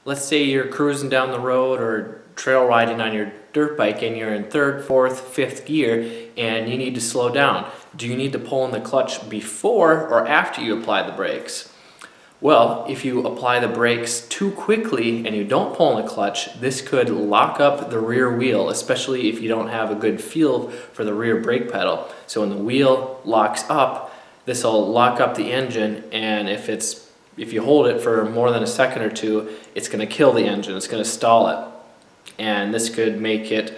Let's say you're cruising down the road or trail riding on your dirt bike and you're in third, fourth, fifth gear and you need to slow down. Do you need to pull in the clutch before or after you apply the brakes? Well, if you apply the brakes too quickly and you don't pull in the clutch, this could lock up the rear wheel, especially if you don't have a good feel for the rear brake pedal. So when the wheel locks up, this will lock up the engine, and if you hold it for more than a second or two, it's going to kill the engine, it's going to stall it. And this could make it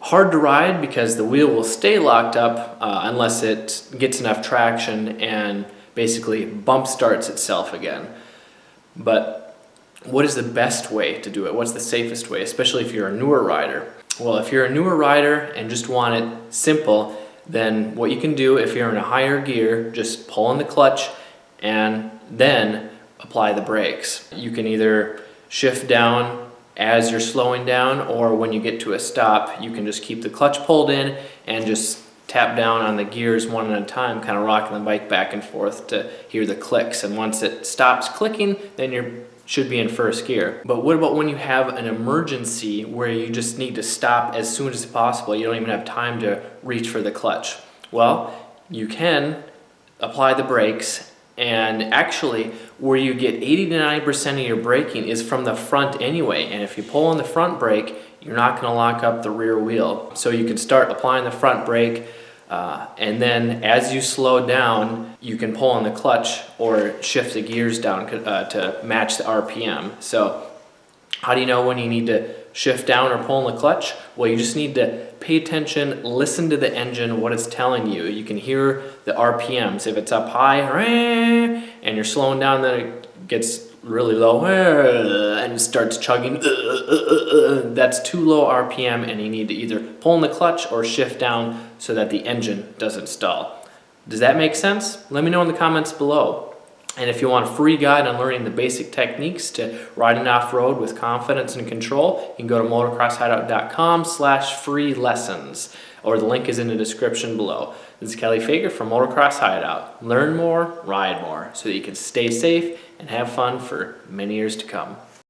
hard to ride because the wheel will stay locked up unless it gets enough traction and basically bump starts itself again. But what is the best way to do it? What's the safest way, especially if you're a newer rider? Well, if you're a newer rider and just want it simple, then what you can do if you're in a higher gear, just pull in the clutch and then apply the brakes. You can either shift down as you're slowing down, or when you get to a stop, you can just keep the clutch pulled in and just tap down on the gears one at a time, kind of rocking the bike back and forth to hear the clicks. And once it stops clicking, then you should be in first gear. But what about when you have an emergency where you just need to stop as soon as possible? You don't even have time to reach for the clutch. Well, you can apply the brakes, and actually where you get 80 to 90% of your braking is from the front anyway. And if you pull on the front brake, you're not going to lock up the rear wheel. So you can start applying the front brake, and then as you slow down, you can pull on the clutch or shift the gears down to match the RPM. So how do you know when you need to shift down or pull on the clutch? Well, you just need to pay attention, listen to the engine, what it's telling you. You can hear the RPMs. If it's up high and you're slowing down, then it gets really low and it starts chugging. That's too low RPM, and you need to either pull in the clutch or shift down so that the engine doesn't stall. Does that make sense? Let me know in the comments below. And if you want a free guide on learning the basic techniques to riding off-road with confidence and control, you can go to motocrosshideout.com/free lessons, or the link is in the description below. This is Kelly Fager from Motocross Hideout. Learn more, ride more, so that you can stay safe and have fun for many years to come.